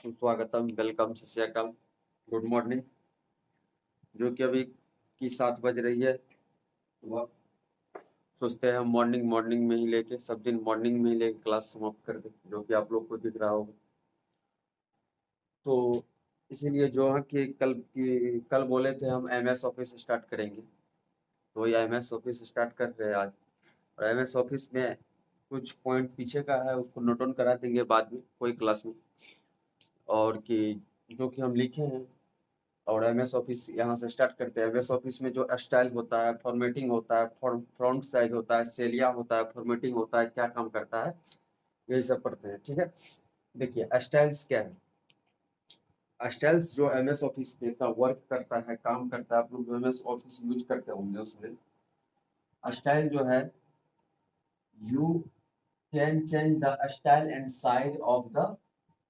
सुस्वागतम, वेलकम, सत श्री अकाल, गुड मॉर्निंग। जो कि अभी की 7 बज रही है सुबह। सोचते हैं हम मॉर्निंग मॉर्निंग में ही लेके सब दिन मॉर्निंग में ही लेके क्लास समाप्त कर दे, जो कि आप लोग को दिख रहा होगा। तो इसीलिए जो है कि कल बोले थे हम एमएस ऑफिस स्टार्ट करेंगे, तो ये एमएस ऑफिस स्टार्ट कर रहे हैं आज। और एमएस ऑफिस में कुछ पॉइंट पीछे का है, उसको नोट डाउन करा देंगे बाद में कोई क्लास में। और कि जो कि हम लिखे हैं, और एमएस ऑफिस यहाँ से स्टार्ट करते हैं। एमएस ऑफिस में जो स्टाइल होता है, फॉर्मेटिंग होता है, फ्रंट साइज होता है, सेलिया होता है, फॉर्मेटिंग होता है, क्या काम करता है, यही सब पढ़ते हैं। ठीक है, देखिए स्टाइल्स क्या है। स्टाइल्स जो एमएस ऑफिस में का वर्क करता है, काम करता है, आप लोग जो एमएस ऑफिस यूज करते होंगे उसमें स्टाइल जो है, you can change the style and size of the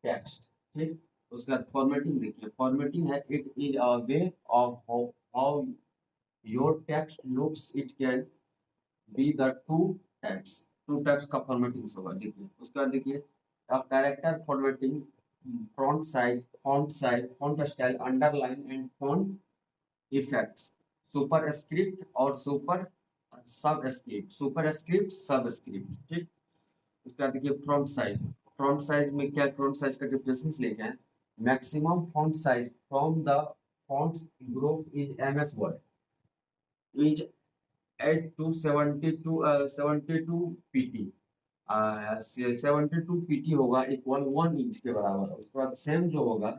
text. ठीक, उसका फॉर्मेटिंग देखिए, फॉर्मेटिंग है, it is a way of how your text looks. It can be the two types का फॉर्मेटिंग होगा। देखिए उसके बाद देखिए character formatting, font style, underline and font effects, super script और सुपर स्क्रिप्ट सब स्क्रिप्ट। ठीक, उसके बाद देखिए फ्रंट साइज में क्या, फ्रंट साइज का डिफरेंस लेके हैं। Maximum font size from the fonts group is MS word is 8 to 72 PT. 72 PT होगा इक्वल 1 इंच के बराबर। उसके बाद सेम जो होगा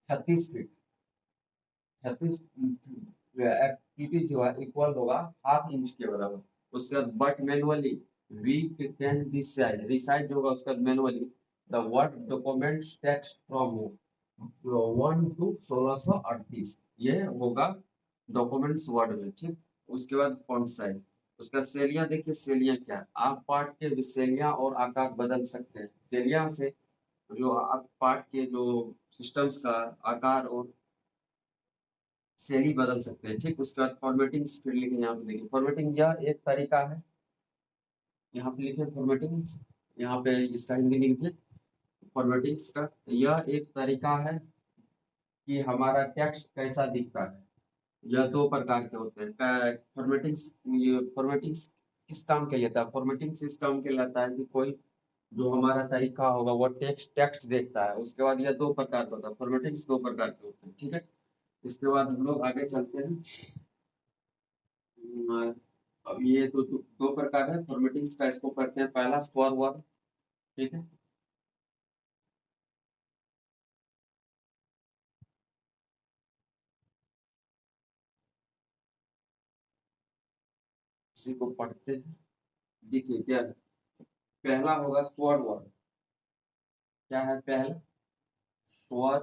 36 फीट, 36 पीटी जो है इक्वल होगा हाफ इंच के बराबर। उसके बाद but manually we can resize जो होगा उसके बाद manually the word documents text from 1 to 1638, ये होगा डॉक्यूमेंट्स वर्ड में। ठीक, उसके बाद फॉन्ट साइज, उसका सेलियां देखिए, सेलियां क्या है, आप पार्ट के सेलियां और आकार बदल सकते हैं। सेलियां से जो आप पार्ट के जो सिस्टम्स का आकार और शैली बदल सकते हैं। ठीक, उसके बाद फॉर्मेटिंग फिर लिखे, यहाँ पे देखिए फॉर्मेटिंग यह एक तरीका है, यहाँ पे लिखे फॉर्मेटिंग, यहाँ पे इसका हिंदी लिखिए। फॉर्मेटिंग्स का यह एक तरीका है कि हमारा टेक्स्ट कैसा दिखता है। यह दो प्रकार के होते हैं फॉर्मेटिंग्स। ये फॉर्मेटिंग्स किस काम के लिए था, फॉर्मेटिंग्स इस काम के लिए आता है कि कोई जो हमारा तरीका होगा वो टेक्स्ट टेक्स्ट देखता है। उसके बाद यह दो प्रकार का होता है, फॉर्मेटिंग्स दो प्रकार के होते हैं। ठीक है, इसके बाद हम लोग आगे चलते हैं। अब ये दो प्रकार है फॉर्मेटिंग्स का, इसको करते हैं पहला स्क्वायर वर्ड। ठीक है, इसी को पढ़ते हैं। देखिए क्या है? पहला होगा स्क्वायर वर्ड। क्या है पहला? स्वर,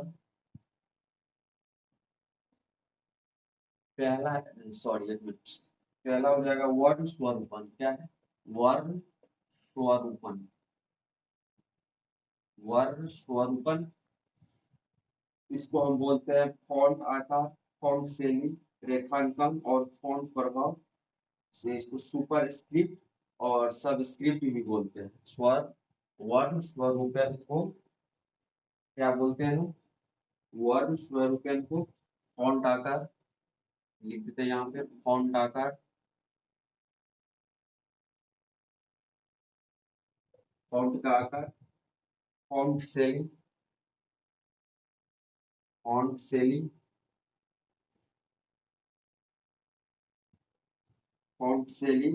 पहला, सॉरी एक मिनट, पहला हो जाएगा वर्ण स्वरूपन। क्या है? वर्ण स्वरूपन, वर्ण स्वरूपन। इसको हम बोलते हैं फॉन्ट आकार, फॉन्ट शैली, रेखांकन और फॉन्ट प्रभाव से। इसको सुपर स्क्रिप्ट और सब स्क्रिप्ट भी बोलते हैं। स्वर, वर्ण स्वरूपन को क्या बोलते हैं? वर्ण स्वरूपन को फॉन्ट आकार लिख देते हैं यहाँ पे, फॉन्ट आकार, फॉन्ट का आकार, फॉन्ट शैली, फॉन्ट शैली, फॉन्ट शैली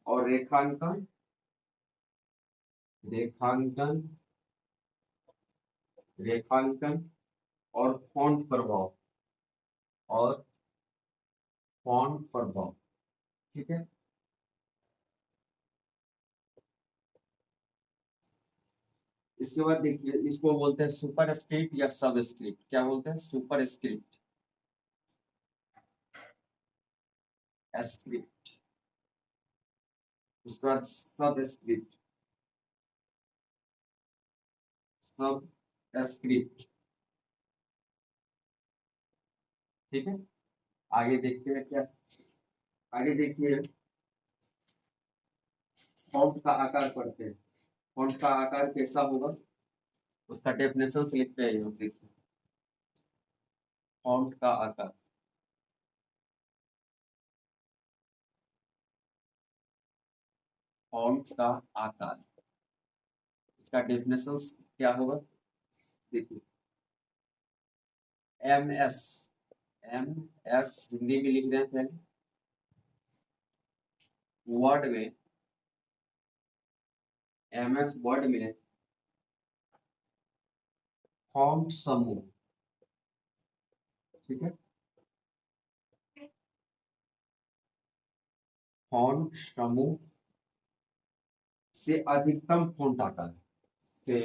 और रेखांकन, रेखांकन, रेखांकन और फॉन्ट प्रभाव, और फॉन्ट प्रभाव। ठीक है, इसके बाद देखिए इसको बोलते हैं सुपर स्क्रिप्ट या सब स्क्रिप्ट। क्या बोलते हैं? Super script, script. उसके बाद सब स्क्रिप्ट, सब स्क्रिप्ट। ठीक है, आगे देखते हैं क्या, आगे देखिए फॉन्ट का आकार पढ़ते हैं। फॉन्ट का आकार कैसा होगा? उसका डेफिनेशन से लिखते हैं हम, देखिए फॉन्ट का आकार, फॉन्ट का आकार, इसका डेफिनेशन क्या होगा, देखिए M S, M S Hindi में लिख रहे हैं पहले, वर्ड में, एम एस वर्ड में फॉन्ट समूह, ठीक है, फॉन्ट समूह से अधिकतम फॉन्ट आकार, से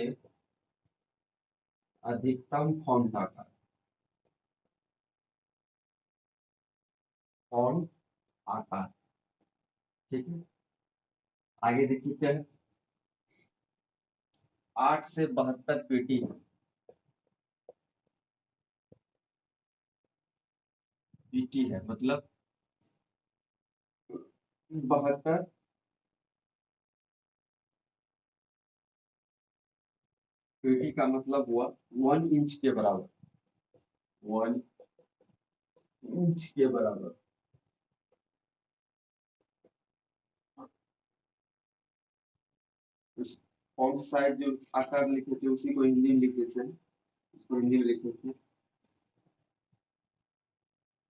अधिकतम फॉन्ट आकार, फॉन्ट आकार, ठीक है। आगे देखिए क्या है, 8 से 72 पेटी है, पीटी है मतलब 72 पेटी का मतलब हुआ 1 इंच के बराबर, 1 इंच के बराबर। उस फॉन्ट साइज जो आकार लिखे थे उसी को हिंदी में लिख देते हैं, इसको हिंदी में लिख देते हैं।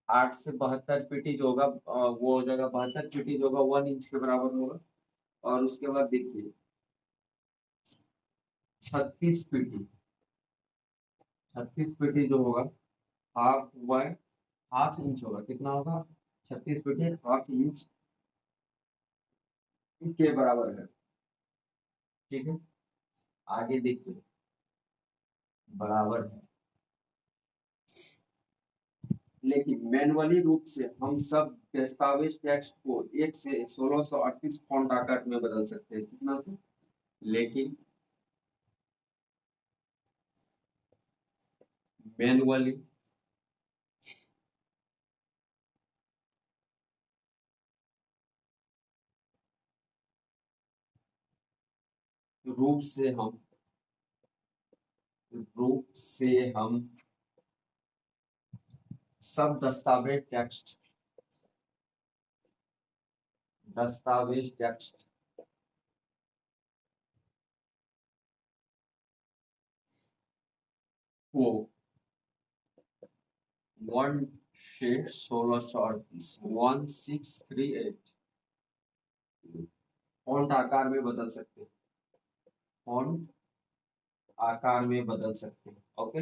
8 से 72 पेटी जो होगा वो हो जाएगा, 72 पेटी जो होगा 1 इंच के बराबर होगा। और उसके बाद देखिए 36 पेटी, 36 पेटी जो होगा हाफ बाय हाफ इंच होगा, कितना होगा 36 पेटी हाफ इंच के बराबर है, ठीक है। आगे देखिए बराबर है, लेकिन मैनुअली रूप से हम सब दस्तावेज टेक्स्ट को 1 से 1638 फॉन्ट आकार में बदल सकते हैं, कितना से, लेकिन मैनुअली रूप से हम सब दस्तावेज टेक्स्ट को 1 से 1638 1638 फॉन्ट आकार में बदल सकते हैं, फॉन्ट आकार में बदल सकते हैं, ओके।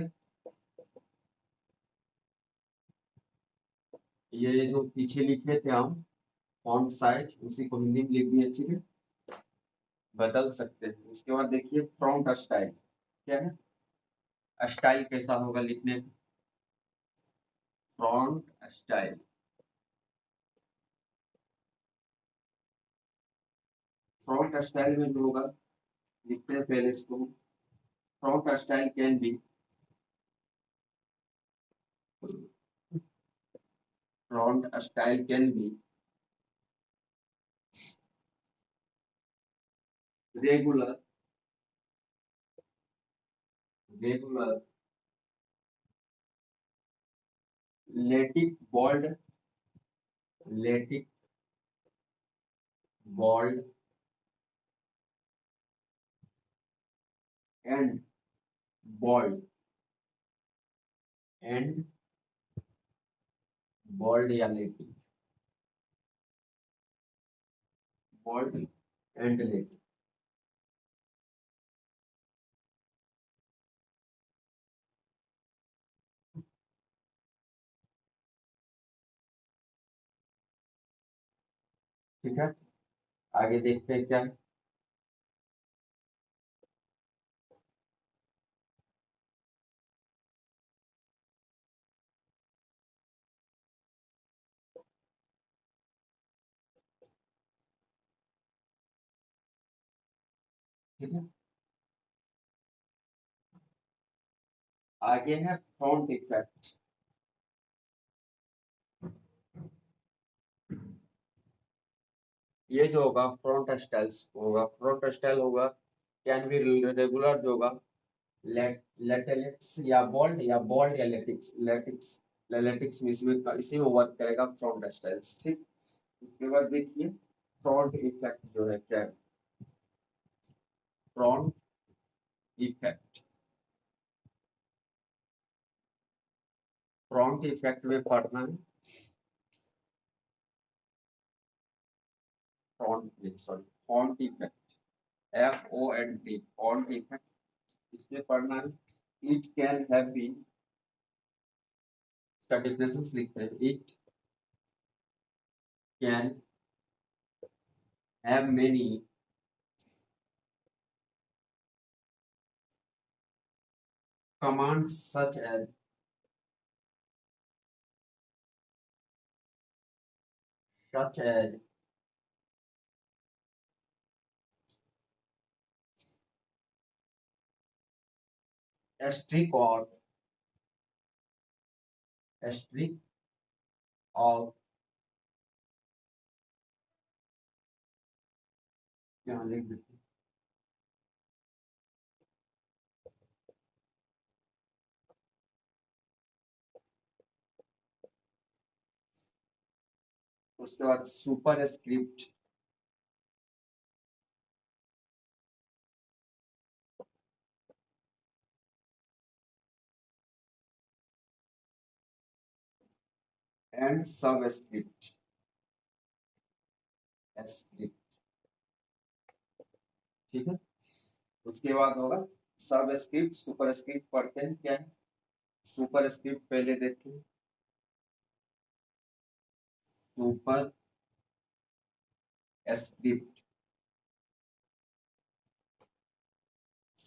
ये जो पीछे लिखे थे हम फॉन्ट साइज, उसी को हिंदी में लिख दिए, ठीक है, बदल सकते हैं। उसके बाद देखिए फ्रंट स्टाइल क्या है, स्टाइल कैसा होगा लिखने का, फ्रंट स्टाइल, फ्रंट स्टाइल में जो होगा लिखते हैं पहले इसको, front style can be, front style can be regular, regular लेटिक bold, लेटिक bold and bold, and bold या लेटिक, बोल्ड एंड लेटिक, ठीक है। आगे देखते हैं क्या है, ठीक है। आगे है फॉन्ट इफेक्ट, ये जो होगा फ्रंट स्टाइल्स होगा, फ्रंट स्टाइल होगा कैन बी रेगुलर जो होगा लेटेलिक्स या बोल्ड या लेटिक्स लेटिक्स लेटिक्स में इसमें इसी में वर्क करेगा फ्रॉन्ट स्टाइल्स। ठीक, उसके बाद देखिए फ्रॉन्ट इफेक्ट जो है क्या है। फ्रॉन्ट इफेक्ट, फ्रॉन्ट इफेक्ट में पढ़ना है। Front sorry font effect, FONT font effect, इसमें पढ़ना है। इट कैन हैव बीन, इसका डिफिनेशन लिखते हैं। It can have many commands such as asterisk asterisk और यहाँ लिख देते हैं। उसके बाद सुपर स्क्रिप्ट, एंड सब स्क्रिप्ट स्क्रिप्ट। ठीक है, उसके बाद होगा सब स्क्रिप्ट सुपर स्क्रिप्ट। पढ़ते हैं क्या है सुपर स्क्रिप्ट, पहले देखें। सुपर स्क्रिप्ट,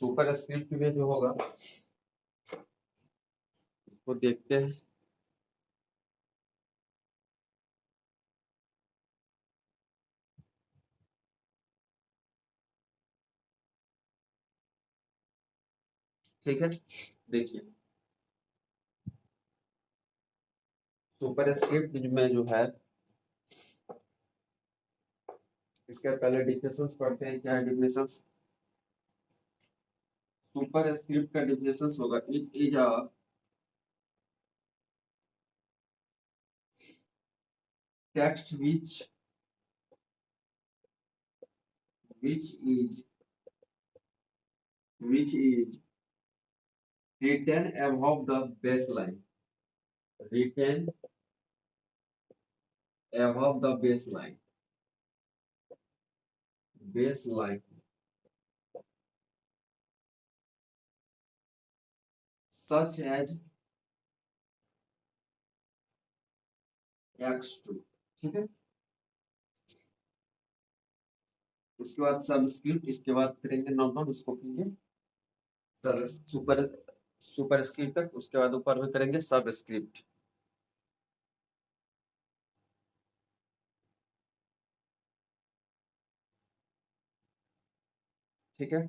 सुपर स्क्रिप्ट में जो होगा उसको देखते हैं। ठीक है, देखिए सुपर स्क्रिप्ट में जो है इसके पहले डिफिनेशंस पढ़ते हैं। क्या है डिफिनेशंस? सुपर स्क्रिप्ट का डिफिनेशंस होगा it is a text which is which is written above the baseline, written above the baseline such as x2। ठीक है, उसके बाद सब स्क्रिप्ट, इसके बाद करेंगे नॉर्मल, उसको कीजिए सुपर सुपर स्क्रिप्ट तक, उसके बाद ऊपर में करेंगे सब स्क्रिप्ट। ठीक है,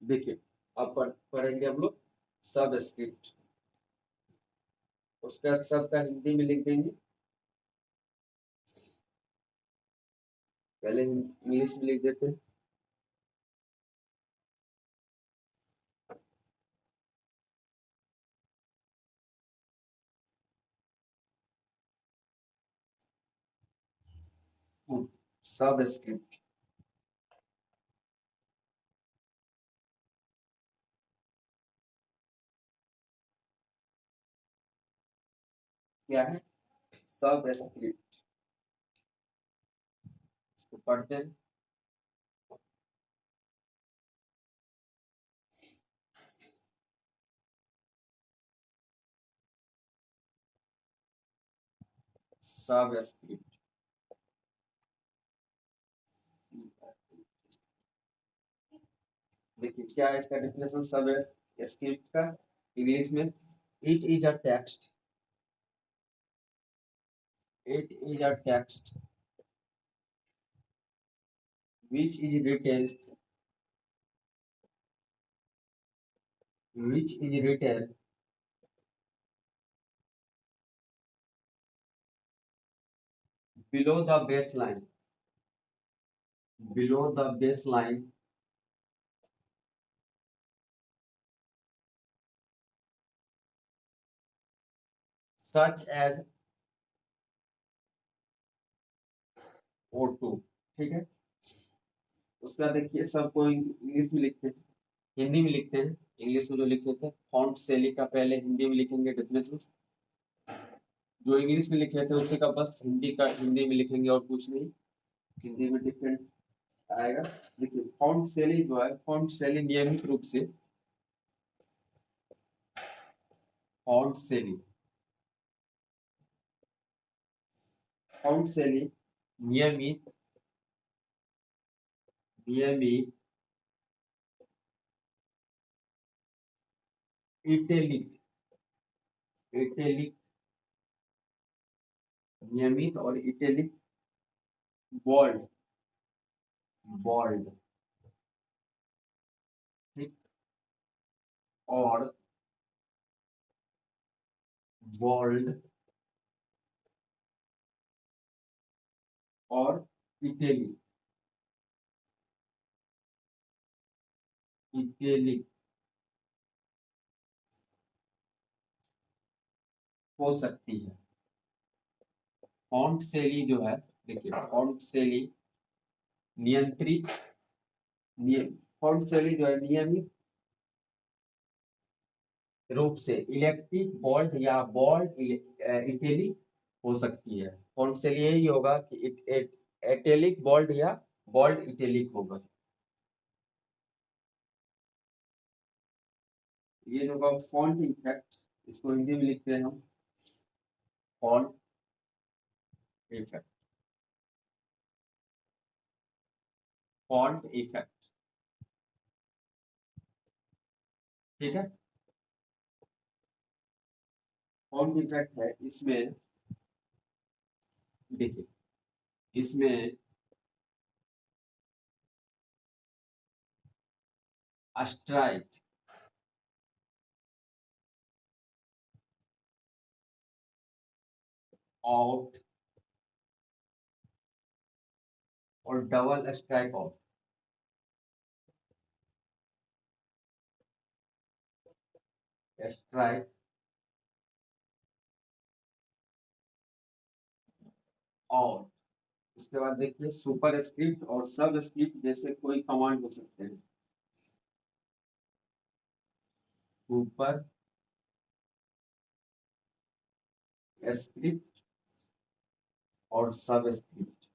देखिए अब पढ़ेंगे हम लोग सब स्क्रिप्ट। उसका सबका हिंदी में लिख देंगे, पहले इंग्लिश में लिख देते हैं। सब स्क्रिप्ट क्या है? सब स्क्रिप्ट तो पढ़ते हैं। सब स्क्रिप्ट, देखिए क्या है इसका डिफिनेशन सब स्क्रिप्ट का इंग्लिश में। It is a text, it is a text which is written which is written below the baseline, below the baseline such as O2, ठीक है। उसका देखिए सबको इंग्लिश में लिखते हैं, हिंदी में लिखते हैं। इंग्लिश में जो लिखे थे फॉन्ट शैली का पहले हिंदी में लिखेंगे डेफिनेशन, जो इंग्लिश में लिखे थे उसी का बस हिंदी का हिंदी में लिखेंगे और कुछ नहीं, हिंदी में डिफरेंट आएगा। देखिए फॉन्ट शैली जो है, फॉन्ट शैली नियमित रूप से, फॉन्ट शैली, फॉन्ट शैली नियमित नियमित इटैलिक, इटैलिक नियमित और इटैलिक बोल्ड, बोल्ड, ठीक, और बोल्ड और इटैलिक, इटैलिक हो सकती है। फॉन्ट शैली जो है, देखिए फॉन्ट शैली नियंत्रित, फॉन्ट शैली जो है नियमित रूप से इलेक्ट्रिक बोल्ड या बोल्ड इटैलिक हो सकती है। फॉन्ट शैली यही होगा कि इटैलिक बोल्ड या बोल्ड इटैलिक होगा। ये जो होगा फॉन्ट इफेक्ट, इसको हिंदी में लिखते हैं हम फॉन्ट इफेक्ट, फॉन्ट इफेक्ट, ठीक है। फॉन्ट इफेक्ट है इसमें, देखिए इसमें स्ट्राइक, आउट और double strike out, strike out. उसके बाद देखिए सुपर स्क्रिप्ट और सब स्क्रिप्ट जैसे कोई कमांड हो सकते हैं, सुपर स्क्रिप्ट और सब स्क्रिप्ट,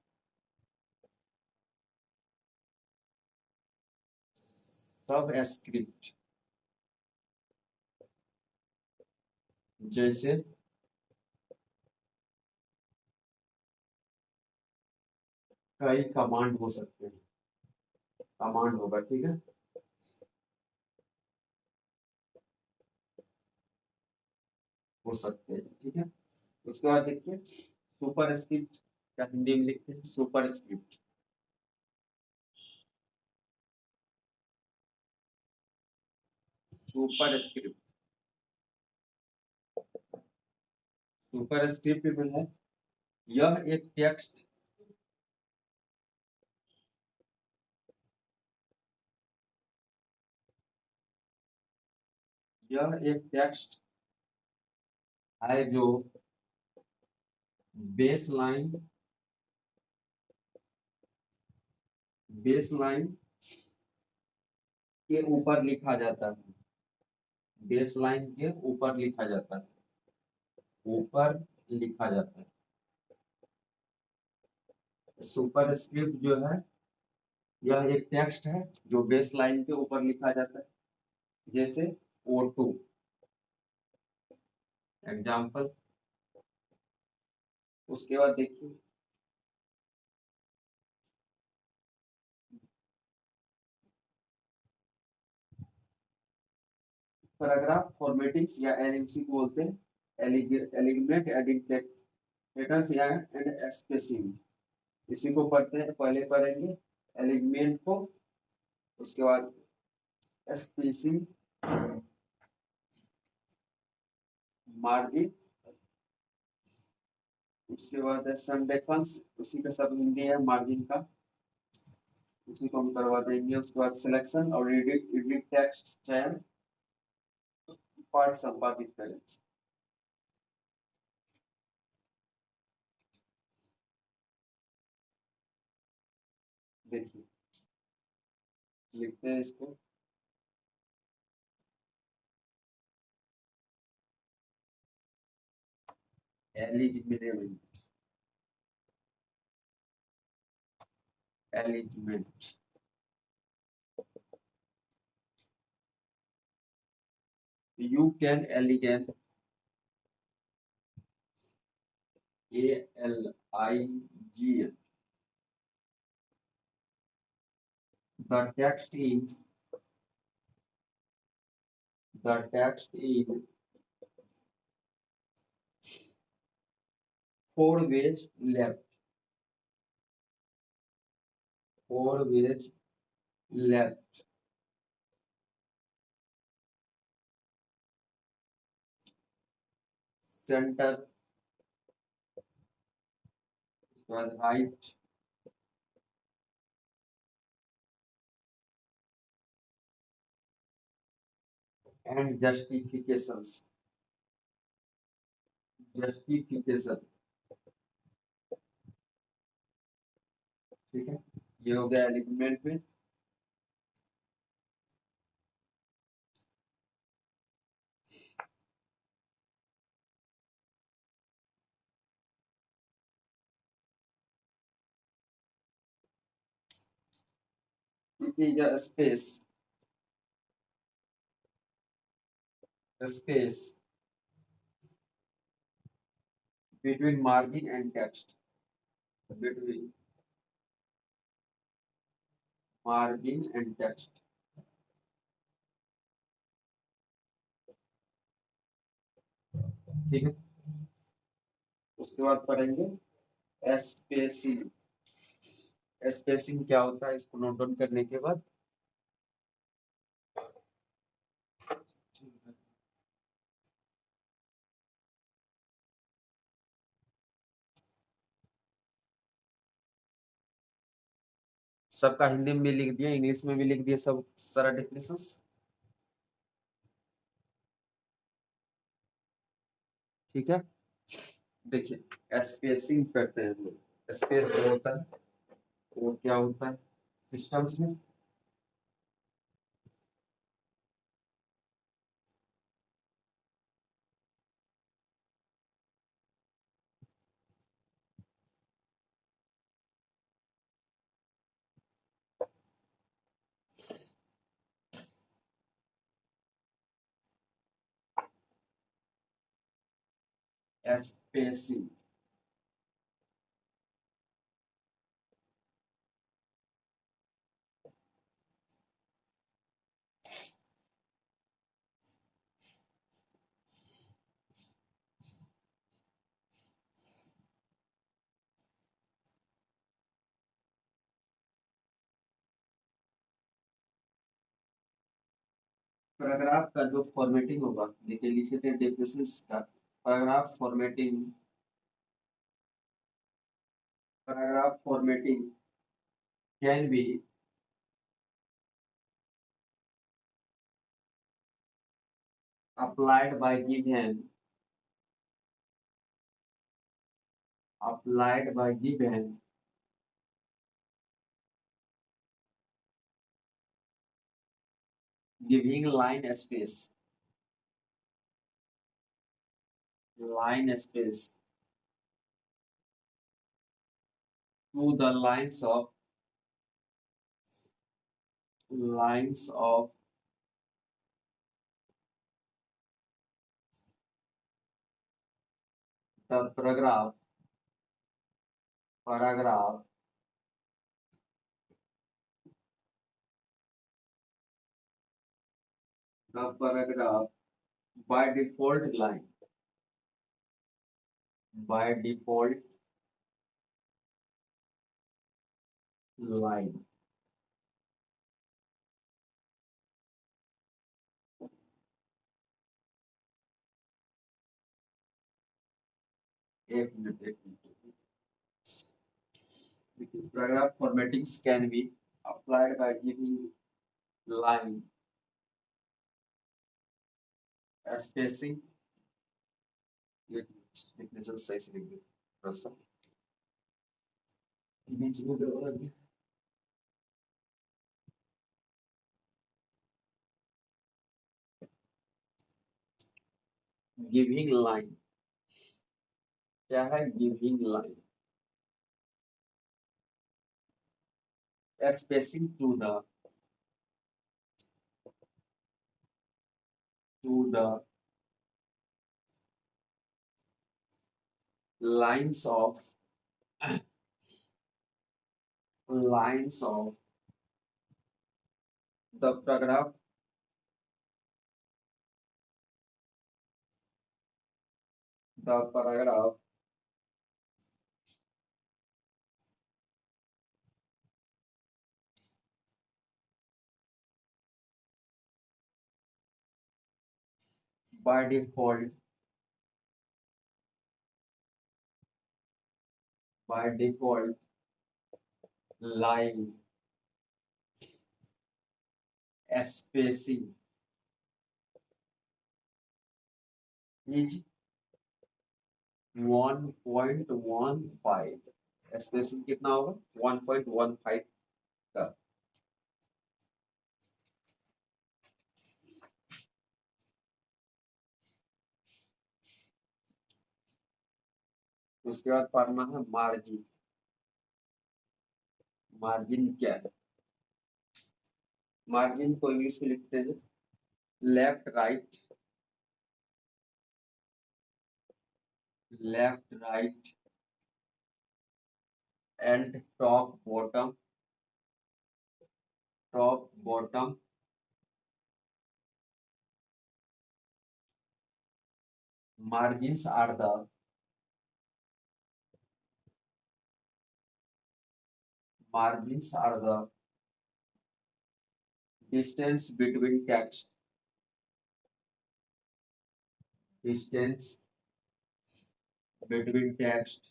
सब स्क्रिप्ट जैसे कई कमांड हो सकते हैं, कमांड होगा, ठीक है, हो सकते हैं, ठीक है। उसके बाद देखिए सुपर स्क्रिप्ट क्या हिंदी में लिखते हैं, super script, super script, super script में है यह एक टेक्स्ट, यह एक टेक्स्ट है जो बेस लाइन, बेस लाइन के ऊपर लिखा जाता है, बेस लाइन के ऊपर लिखा जाता है, ऊपर लिखा जाता है। सुपर स्क्रिप्ट जो है यह एक टेक्स्ट है जो बेस लाइन के ऊपर लिखा जाता है, जैसे O2 एग्जाम्पल। उसके बाद देखिए पैराग्राफ फॉर्मेटिंग्स या एलएमसी को बोलते हैं, एलिमेंट एडिटेटर्स या एंड स्पेसिंग। इसी को पढ़ते हैं, पहले पढ़ेंगे एलिमेंट को, उसके बाद स्पेसिंग, मार्जिन, उसके बाद संडेफंस, उसी का सब हिंदी है मार्जिन का, उसी को हम करवा देंगे। उसके बाद सिलेक्शन और एडिट, एडिट टेक्स्ट चयन, पार्ट संपादित करें। देखिए लिखते हैं इसको, एलिजिबेलिटी, एलिजिबेट, you can elegant, ALIGN, the text in four ways left, four ways left, center, right, and justifications, justification, ठीक है, ये हो गया एलिमेंट में। It is a space between margin and text, between margin and text, ठीक है। उसके बाद पढ़ेंगे स्पेसिंग, स्पेसिंग क्या होता है इसको नोट डाउन करने के बाद सबका हिंदी में भी लिख दिया, इंग्लिश में भी लिख दिया, सब सारा डेफिनेशंस, ठीक है। देखिए स्पेसिंग करते हैं हम लोग, स्पेस जो होता है वो क्या होता है सिस्टम्स में, स्पेसिंग, पैराग्राफ का जो फॉर्मेटिंग होगा, देखिए लिखे थे डेफिनेशंस का, paragraph formatting, paragraph formatting can be applied by given giving line space to the lines of the paragraph the paragraph by default line। एक minute, paragraph formattings can be applied by giving line spacing, definition सही से लिख दो, बीच में giving line क्या है? Giving line spacing to the lines of lines of the paragraph by default line spacing is 1.15 spacing कितना होगा? 1.15 का। उसके बाद पढ़ना है मार्जिन। मार्जिन क्या है? मार्जिन को इंग्लिश में लिखते हैं left right and top bottom margins are the distance between text distance between text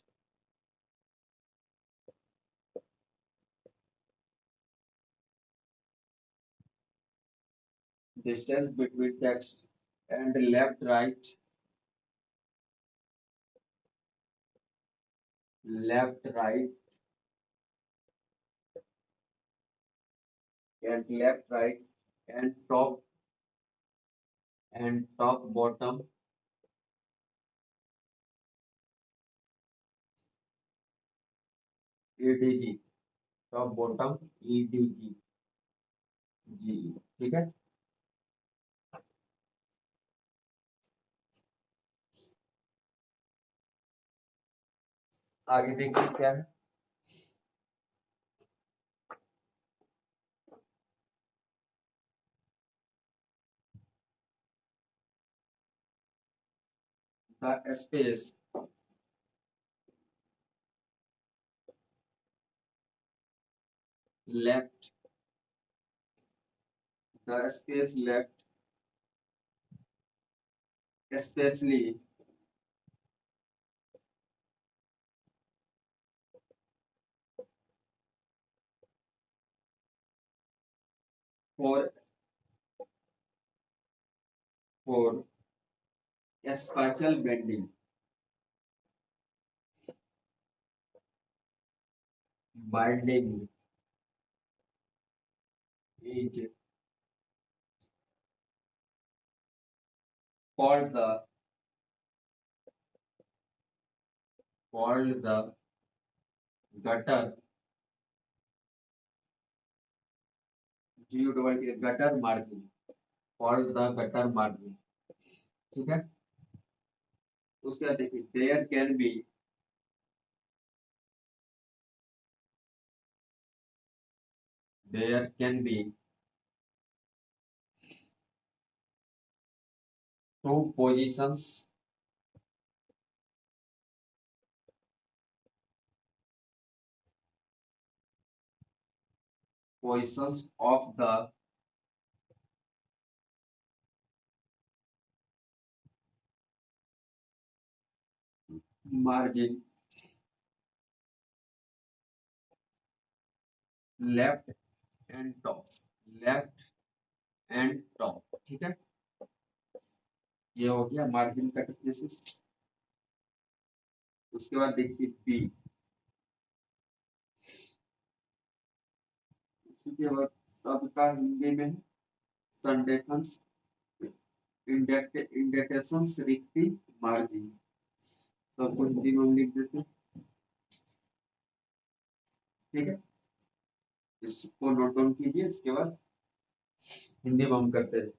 distance between text and left right and top bottom edg top bottom edg जी ठीक है। आगे देखिए क्या है। the space left especially for spatial binding is called the gutter gutter margin called the gutter margin ठीक है। उसके बाद देखिए there can be two positions of the margin left and top ठीक है। ये हो गया मार्जिन का डिफरेंस। उसके बाद देखिए बी उसके बाद सबका हिंदी में संरेखण इंडेंटेशन रिक्ति मार्जिन, सबको हिंदी में हम लिख देते हैं। ठीक है, इसको नोट डाउन कीजिए, इसके बाद हिंदी में हम करते हैं।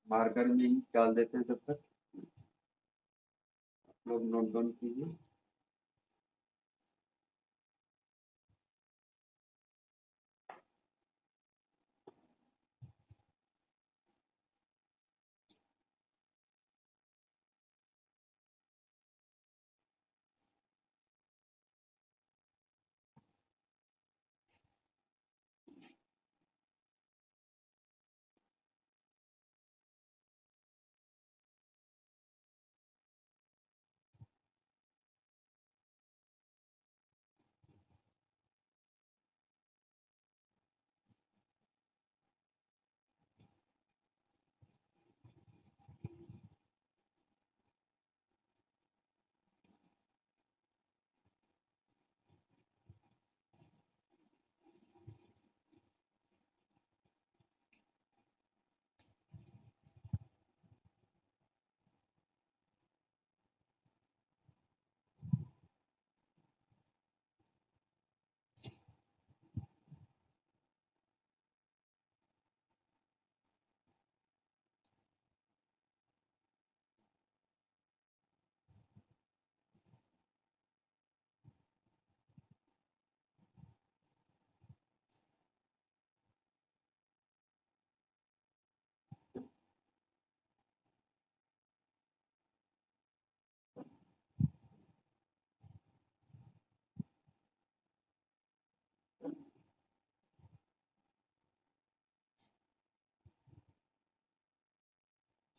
मार्कर में ही डाल देते हैं, तब तक आप लोग नोट डाउन कीजिए।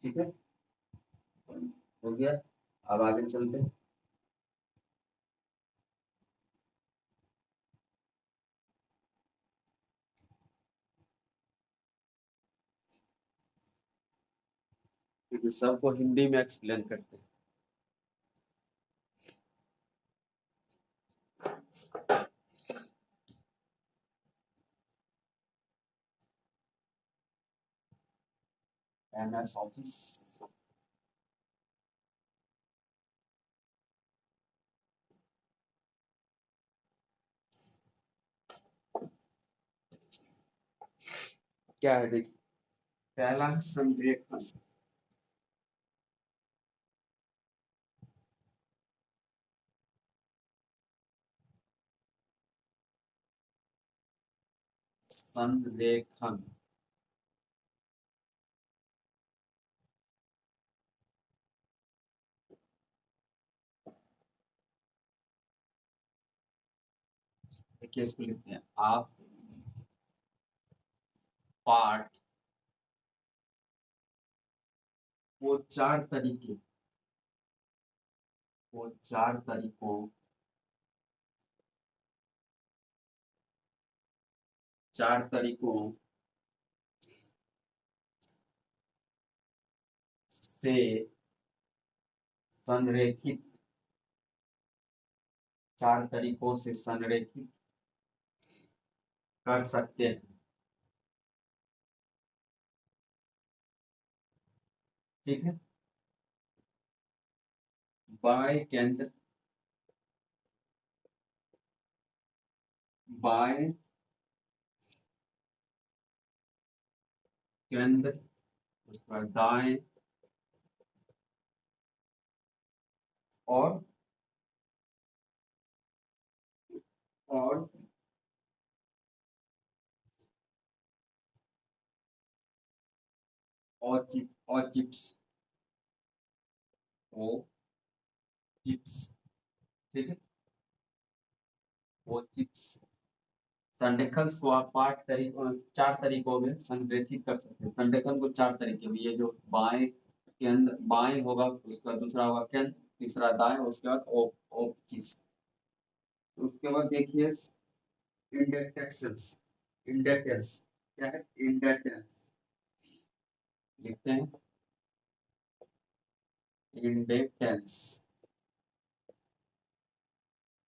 ठीक है, हो गया। अब आगे चलते हैं। क्योंकि सबको हिंदी में एक्सप्लेन करते हैं। MS ऑफिस, क्या है देखिए, पहला संरेखन। संरेखन देखिए, इसको लिखते हैं आप पार्ट, वो चार तरीके, वो चार तरीकों, चार तरीकों से संरेखित, चार तरीकों से संरेखित कर सकते हैं। ठीक है, बाय केंद्र, बाय केंद्र, उसके बाद दाएं और और और चिप्स, ओ चिप्स, ठीक है, वो चिप्स। संरेखन को आप चार तरीकों में संरेखित कर सकते हैं। संरेखन को चार तरीके में, ये जो बाएं केंद्र, बाएं होगा, उसका दूसरा होगा केंद्र, तीसरा दाएं, उसके बाद ओपचिस। उसके बाद देखिए इंडेक्सेंस। इंडेक्सेंस क्या है? इंडेक्सेंस लिखते हैं, इंडेक्सेंस,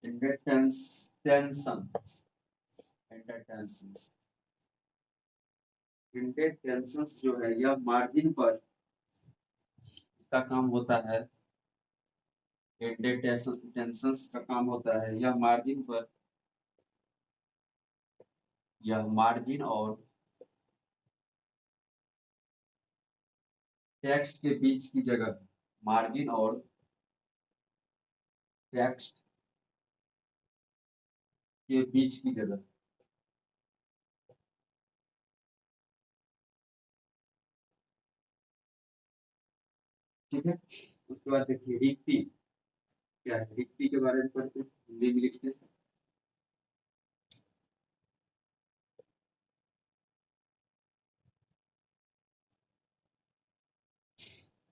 इंडेक्सेंस, टेंशन, इंडेक्सेंस। इंडेक्सेंस जो है यह मार्जिन पर, इसका काम होता है, टेंशन्स का काम होता है, यह मार्जिन और टेक्स्ट के बीच की जगह, मार्जिन और टेक्स्ट के बीच की जगह, ठीक है। उसके बाद देखिए रिक्ति क्या है, रिक्ति के बारे में पढ़ते हैं, हिंदी में लिखते हैं।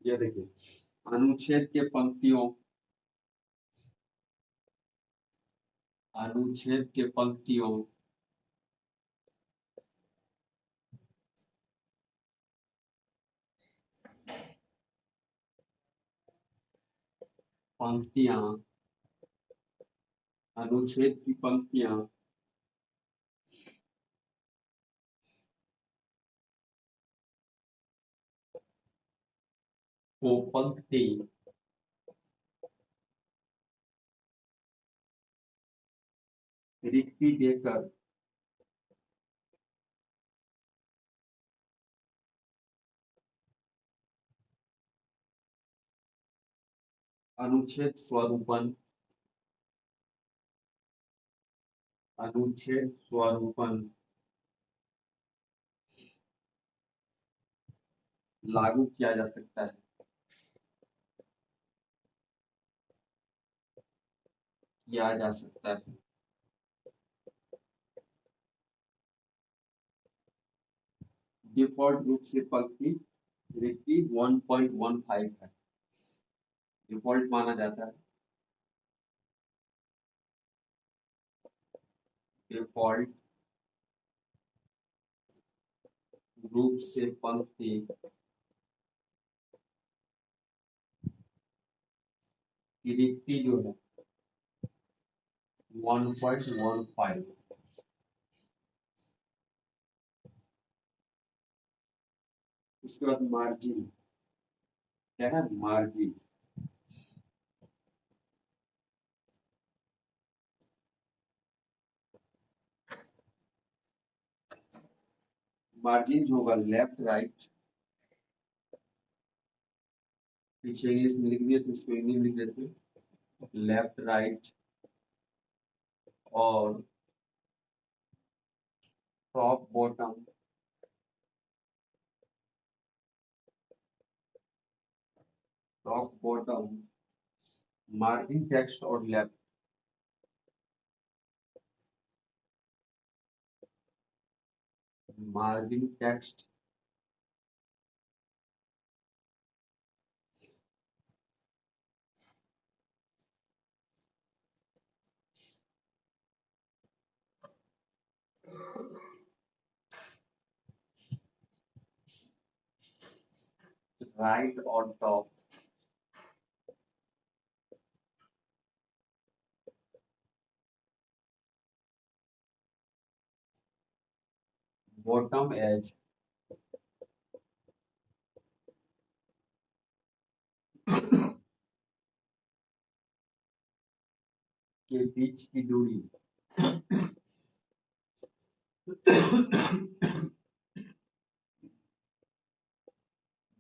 ये देखिए अनुच्छेद के पंक्तियों, अनुच्छेद के पंक्तियों पंक्तियां, अनुच्छेद की पंक्तियां को पंक्ति रिक्ति देकर अनुच्छेद स्वरूपन, अनुच्छेद स्वरूपन लागू किया जा सकता है, किया जा सकता है। डिफॉल्ट रूप से पंक्ति रिक्ति 1.15 है, डिफॉल्ट माना जाता है, डिफॉल्ट रूप से पंक्ति की रिक्ति जो है 1.15। उसके बाद मार्जिन क्या है, मार्जिन, मार्जिन जो होगा लेफ्ट राइट, पीछे इंग्लिश में लिख दिया तो इसको हिंदी में लिख देते हैं, लेफ्ट राइट और top bottom, top bottom, margin text और लेफ्ट, मार्जिन टेक्स्ट राइट और टॉप, बॉटम एज के बीच की दूरी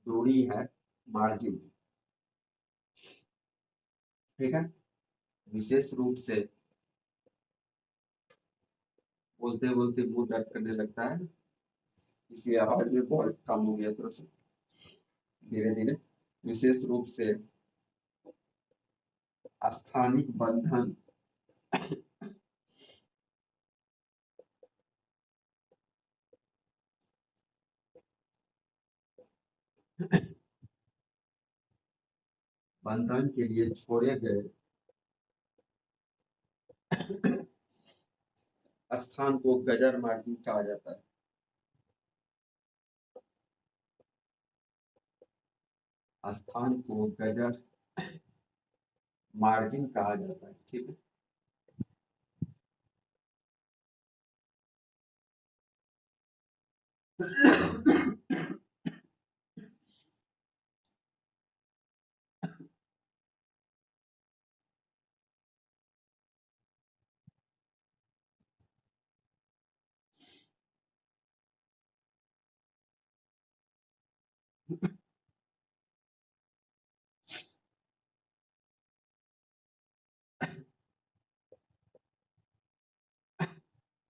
दूरी है मार्जिन, ठीक है। विशेष रूप से बोलते बोलते मुंह दर्द करने लगता है, इसलिए आवाज में बहुत कम हो गया थोड़ा सा, धीरे धीरे। विशेष रूप से स्थानिक बंधन बंधन के लिए छोड़े गए स्थान को गजर मार्जिन कहा जाता है। स्थान को गजर मार्जिन कहा जाता है। ठीक है,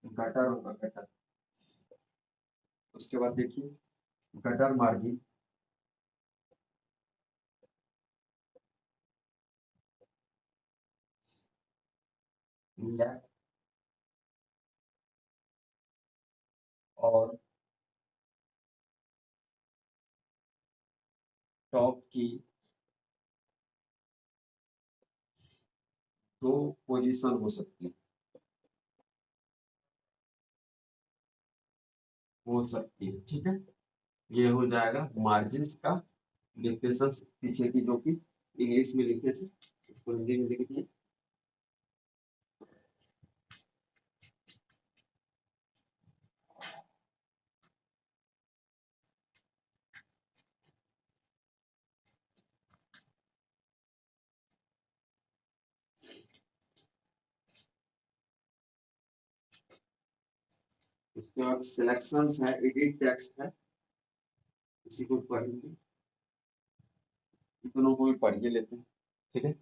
गटर होगा गटर। उसके बाद देखिए गटर मार्जिन लेफ्ट और टॉप की दो पोजीशन हो सकती है, ठीक है। ये हो जाएगा मार्जिन का डिफिनेशन पीछे की, जो कि इंग्लिश में लिखे थे, इसको हिंदी में लिख दिए। उसके बाद सिलेक्शंस है, एडिट टेक्स्ट है, इसी को पढ़ेंगे, दोनों को भी पढ़ के लेते हैं। ठीक है,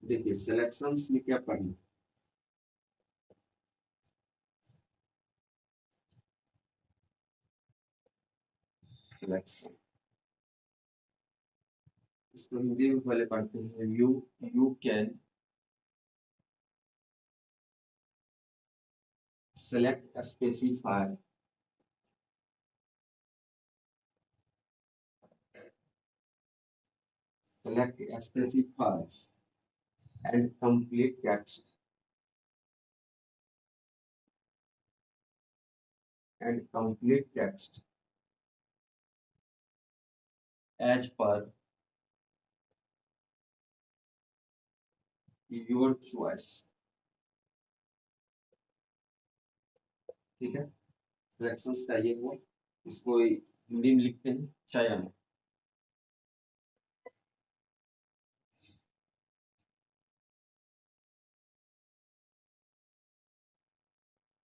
देखिए सिलेक्शंस में क्या पढ़ना, सिलेक्शन इसको हिंदी में पहले पढ़ते हैं। You can select specify select specify and complete text as per your choice। ठीक है, सिलेक्शंस का ये हुआ, इसको हिंदी में लिखते हैं चयन।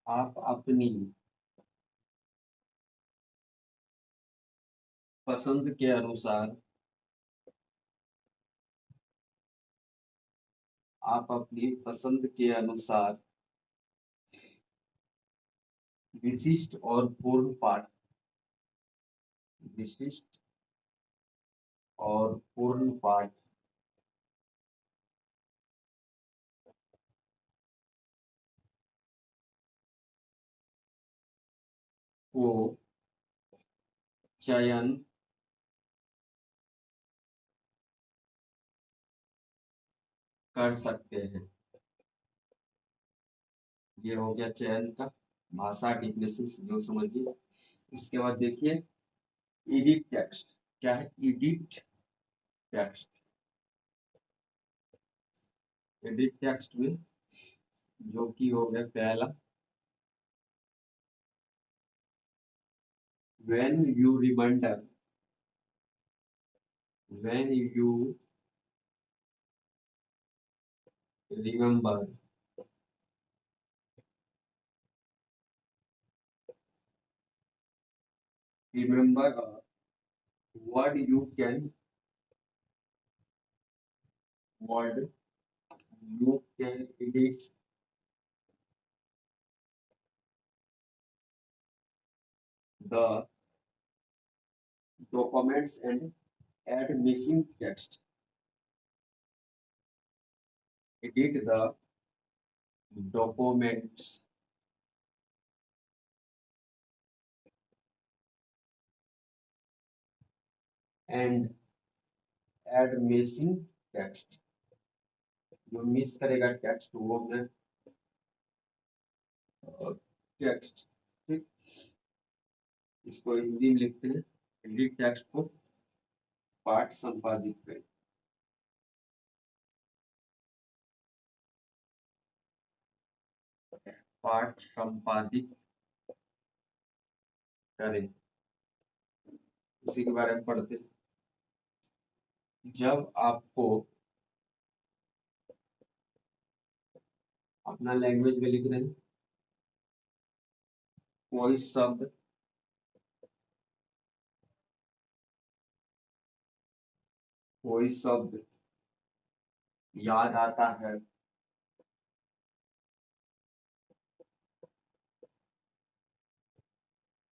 आप अपनी पसंद के अनुसार आप अपनी पसंद के अनुसार विशिष्ट और पूर्ण पाठ विशिष्ट और पूर्ण पाठ को चयन कर सकते हैं। ये हो गया चयन का भाषा डिफिनेशन, जो समझिए। उसके बाद देखिए एडिट टेक्स्ट क्या है, एडिट टेक्स्ट एडिट टेक्स्ट में जो कि हो गया पहला, when you remember remember remember a word, you can edit the documents and add missing text. Edit the documents and add missing text. जो मिस करेगा टेक्स्ट वो मैं टेक्स्ट, ठीक, इसको हिंदी में लिखते हैं। एडिट टेक्स्ट को पाठ संपादित करें। पाठ संपादित करें, इसी के बारे में पढ़ते हैं। जब आपको अपना लैंग्वेज में लिख रहे हैं, कोई शब्द याद आता है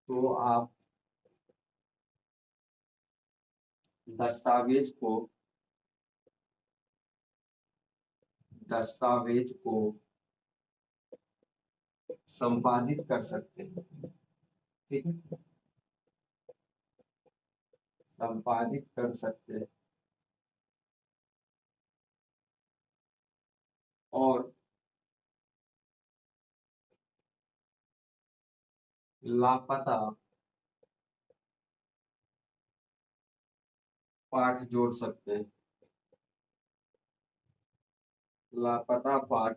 तो आप दस्तावेज को संपादित कर सकते हैं, ठीक है, संपादित कर सकते हैं और लापता पाठ जोड़ सकते हैं। लापता पाठ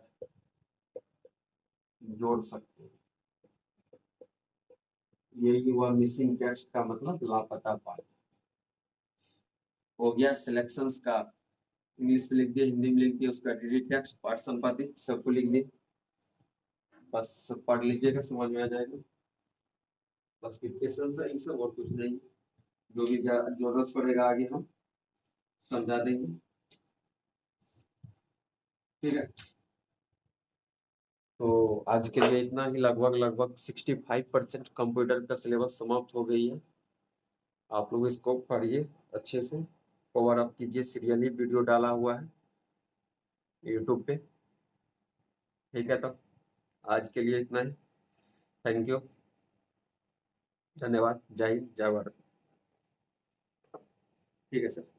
जोड़ सकते हैं, यही हुआ मिसिंग टेक्स्ट का मतलब, लापता पाठ। हो गया सिलेक्शंस का, इंग्लिश में लिख दिया, हिंदी में लिख दिया, उसका एडिट टेक्स्ट, पाठ संपादित, सबको लिख दिया। बस पढ़ लीजिएगा, समझ में आ जाएगा। बस क्वेश्चन है सब, और कुछ नहीं। जो भी जरूरत पड़ेगा आगे हम समझा देंगे, ठीक है। तो आज के लिए इतना ही। लगभग 65% कंप्यूटर का सिलेबस समाप्त हो गई है। आप लोग इसको पढ़िए अच्छे से, कवर अप कीजिए। सीरियली वीडियो डाला हुआ है यूट्यूब पे, ठीक है। तो आज के लिए इतना ही। थैंक यू, धन्यवाद। जय हिंद, जय भारत। ठीक है सर।